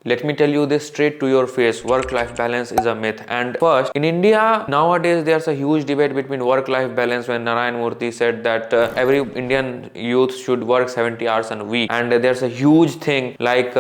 Let me tell you this straight to your face. Work-life balance is a myth. And first, in India, nowadays, there's a huge debate between work-life balance when Narayan Murthy said that every Indian youth should work 70 hours a week. And there's a huge thing like,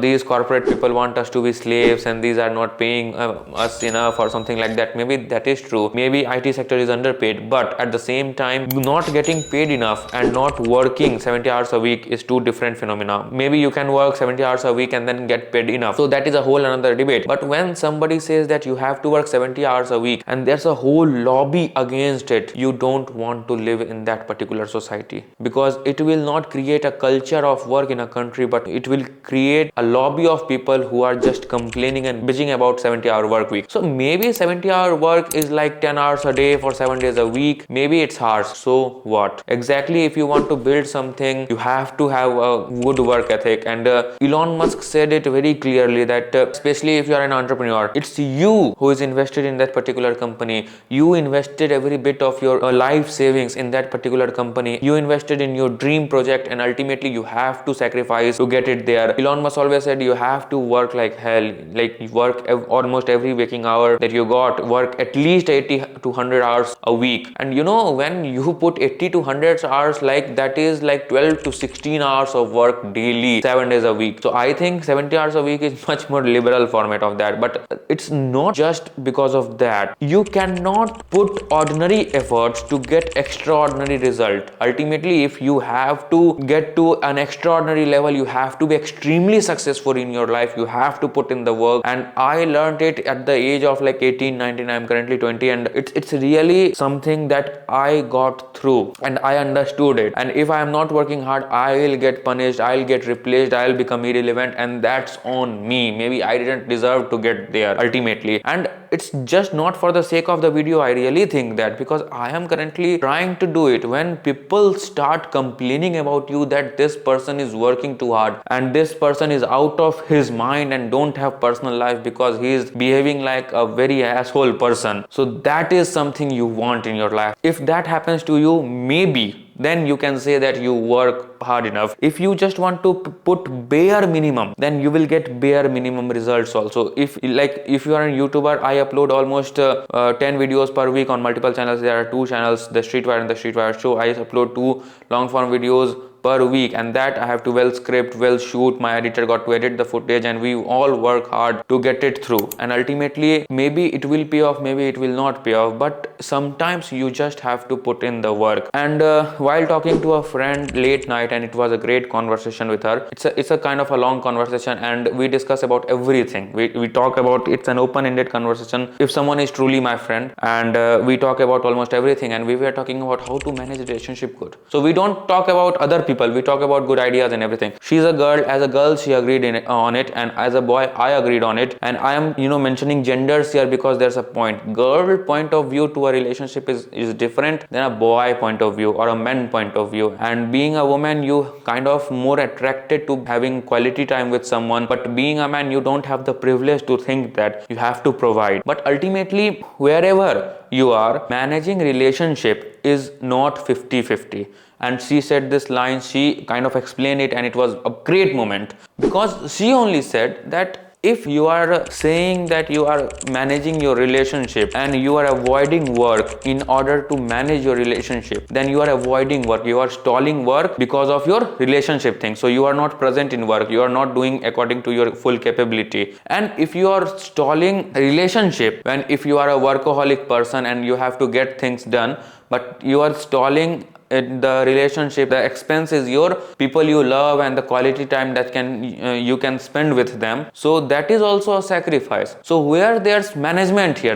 these corporate people want us to be slaves and these are not paying us enough or something like that. Maybe that is true. Maybe IT sector is underpaid. But at the same time, not getting paid enough and not working 70 hours a week is two different phenomena. Maybe you can work 70 hours a week and then get paid enough, so that is a whole another debate. But when somebody says that you have to work 70 hours a week and there's a whole lobby against it, you don't want to live in that particular society, because it will not create a culture of work in a country, but it will create a lobby of people who are just complaining and bitching about 70-hour work week. So maybe 70-hour work is like 10 hours a day for 7 days a week. Maybe it's harsh. So what? Exactly, if you want to build something, you have to have a good work ethic. And Elon Musk said it very clearly that especially if you are an entrepreneur, it's you who is invested in that particular company. You invested every bit of your life savings in that particular company. You invested in your dream project, and ultimately you have to sacrifice to get it there. Elon Musk always said you have to work like hell, like work almost every waking hour that you got, work at least 80 to 100 hours a week. And when you put 80 to 100 hours, like that is like 12 to 16 hours of work daily, 7 days a week. So I think 70 hours a week is much more liberal format of that. But it's not just because of that. You cannot put ordinary efforts to get extraordinary result. Ultimately, if you have to get to an extraordinary level, you have to be extremely successful in your life. You have to put in the work. And I learned it at the age of like 18, 19. I'm currently 20, and it's really something that I got through and I understood it. And if I am not working hard, I will get punished, I'll get replaced, I'll become irrelevant, and that's on me. Maybe I didn't deserve to get there ultimately. And it's just not for the sake of the video. I really think that, because I am currently trying to do it. When people start complaining about you that this person is working too hard and this person is out of his mind and don't have personal life because he is behaving like a very asshole person, so that is something you want in your life. If that happens to you, maybe then you can say that you work hard enough. If you just want to put bare minimum, then you will get bare minimum results also. If you are a YouTuber, I upload almost 10 videos per week on multiple channels. There are two channels, the Streetwire and the Streetwire Show. I upload 2 long form videos per week, and that I have to well script, well shoot. My editor got to edit the footage, and we all work hard to get it through. And ultimately, maybe it will pay off, maybe it will not pay off, but sometimes you just have to put in the work. And while talking to a friend late night, and it was a great conversation with her. It's a kind of a long conversation, and we discuss about everything. We talk about, it's an open-ended conversation if someone is truly my friend, and we talk about almost everything. And we were talking about how to manage a relationship good. So we don't talk about other people, we talk about good ideas and everything. She's a girl. As a girl, she agreed on it, and as a boy, I agreed on it. And I am mentioning genders here because there's a point. Girl point of view to a relationship is different than a boy point of view or a man point of view. And being a woman, you kind of more attracted to having quality time with someone, but being a man, you don't have the privilege to think that you have to provide. But ultimately, wherever you are, managing relationship is not 50-50. And she said this line, she kind of explained it, and it was a great moment, because she only said that if you are saying that you are managing your relationship and you are avoiding work in order to manage your relationship, then you are avoiding work, you are stalling work because of your relationship thing. So you are not present in work, you are not doing according to your full capability. And if you are stalling relationship, when if you are a workaholic person and you have to get things done, but you are stalling the relationship, the expense is your people you love and the quality time that you can spend with them. So that is also a sacrifice. So where there's management here,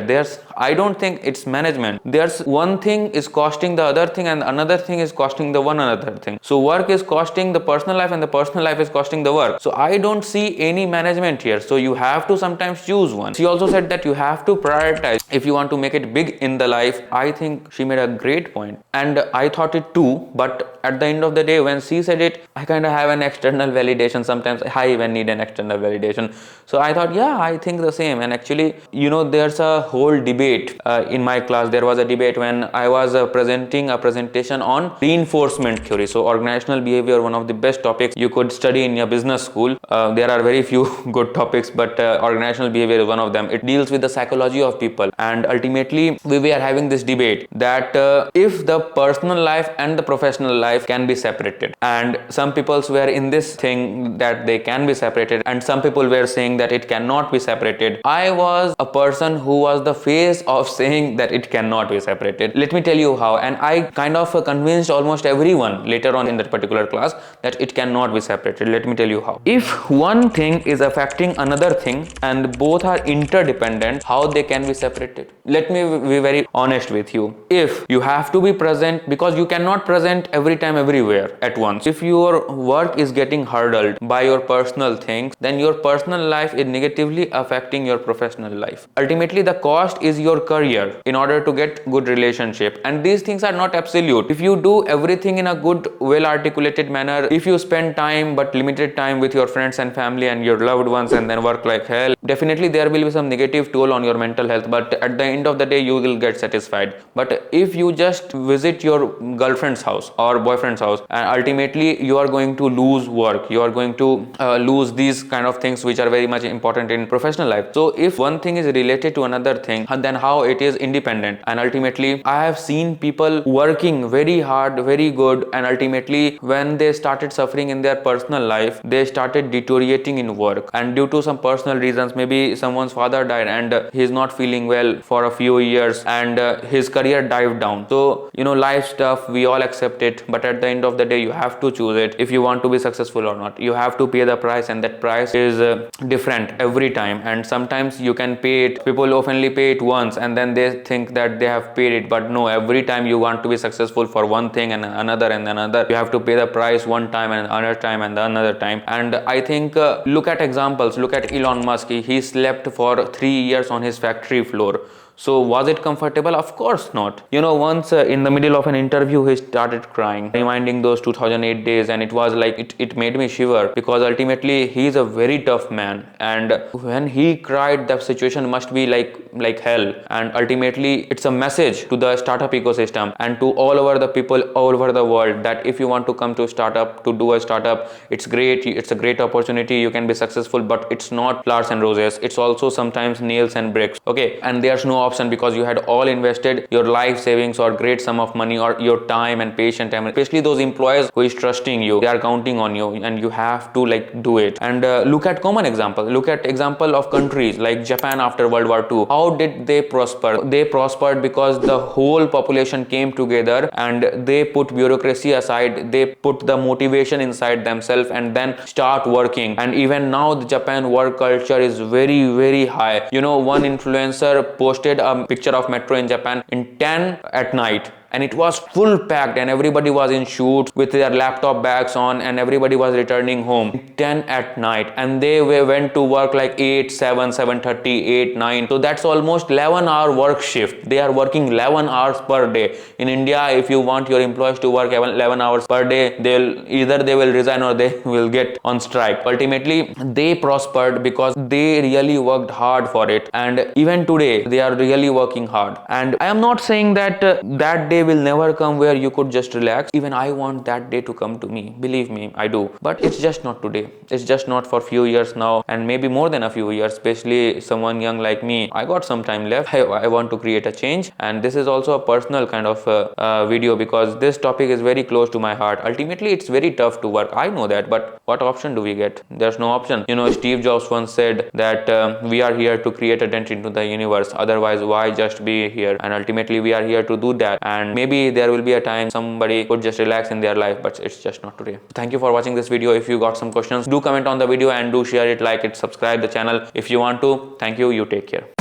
I don't think it's management. There's one thing is costing the other thing, and another thing is costing the one another thing. So work is costing the personal life, and the personal life is costing the work. So I don't see any management here. So you have to sometimes choose one. She also said that you have to prioritize if you want to make it big in the life. I think she made a great point. And I thought it too, but at the end of the day, when she said it, I kind of have an external validation. Sometimes I even need an external validation. So I thought, yeah, I think the same. And actually, there's a whole debate in my class. There was a debate when I was presenting a presentation on reinforcement theory. So organizational behavior, one of the best topics you could study in your business school. There are very few good topics, but organizational behavior is one of them. It deals with the psychology of people, and ultimately we were having this debate that if the personal life and the professional life can be separated, and some people were in this thing that they can be separated, and some people were saying that it cannot be separated. I was a person who was the face of saying that it cannot be separated. Let me tell you how. And I kind of convinced almost everyone later on in that particular class that it cannot be separated. Let me tell you how. If one thing is affecting another thing and both are interdependent, how they can be separated? Let me be very honest with you. If you have to be present, because you cannot present every time everywhere at once. If your work is getting hurdled by your personal things, then your personal life is negatively affecting your professional life. Ultimately, the cost is your career in order to get good relationship, and these things are not absolute. If you do everything in a good, well articulated manner, if you spend time but limited time with your friends and family and your loved ones and then work like hell, definitely there will be some negative toll on your mental health, but at the end of the day you will get satisfied. But if you just visit your girlfriend's house or boyfriend's house, and ultimately you are going to lose work, you are going to lose these kind of things which are very much important in professional life. So if one thing is related to another thing, then how it is independent. And ultimately I have seen people working very hard, very good, and ultimately when they started suffering in their personal life, they started deteriorating in work, and due to some personal reasons, maybe someone's father died and he's not feeling well for a few years, and his career dived down. So life stuff, we all accept it, but at the end of the day you have to choose it. If you want to be successful or not, you have to pay the price, and that price is different every time. And sometimes you can pay it, people oftenly pay it once and then they think that they have paid it, but no, every time you want to be successful for one thing and another and another, you have to pay the price one time and another time and another time. And I think look at examples. Look at Elon Musk. He slept for 3 years on his factory floor. So was it comfortable? Of course not. Once in the middle of an interview, he started crying, reminding those 2008 days, and it was like, it made me shiver, because ultimately he is a very tough man, and when he cried, the situation must be like hell. And ultimately it's a message to the startup ecosystem and to all over the people all over the world that if you want to come to startup, to do a startup, it's great, it's a great opportunity, you can be successful, but it's not flowers and roses, it's also sometimes nails and bricks. Okay, and there's no option, because you had all invested your life savings or great sum of money or your time and patience, and especially those employees who is trusting you, they are counting on you, and you have to do it. And look at common example. Look at example of countries like Japan after World War II. How did they prosper? They prospered because the whole population came together and they put bureaucracy aside, they put the motivation inside themselves and then start working. And even now the Japan work culture is very, very high. One influencer posted a picture of metro in Japan in 10 at night, and it was full packed, and everybody was in shoots with their laptop bags on, and everybody was returning home 10 at night, and they went to work like 8, 7, 7:30, 8, 9. So that's almost 11-hour work shift. They are working 11 hours per day. In India, if you want your employees to work 11 hours per day, they will resign or they will get on strike. Ultimately they prospered because they really worked hard for it, and even today they are really working hard. And I am not saying that that day will never come where you could just relax. Even I want that day to come to me, believe me, I do, but it's just not today. It's just not for few years now, and maybe more than a few years, especially someone young like me. I got some time left. I want to create a change, and this is also a personal kind of video, because this topic is very close to my heart. Ultimately it's very tough to work, I know that, but what option do we get? There's no option. Steve Jobs once said that we are here to create a dent into the universe, otherwise why just be here? And ultimately we are here to do that, and maybe there will be a time somebody could just relax in their life, but it's just not today. Thank you for watching this video. If you got some questions, do comment on the video and do share it, like it, subscribe the channel if you want to. Thank you. You take care.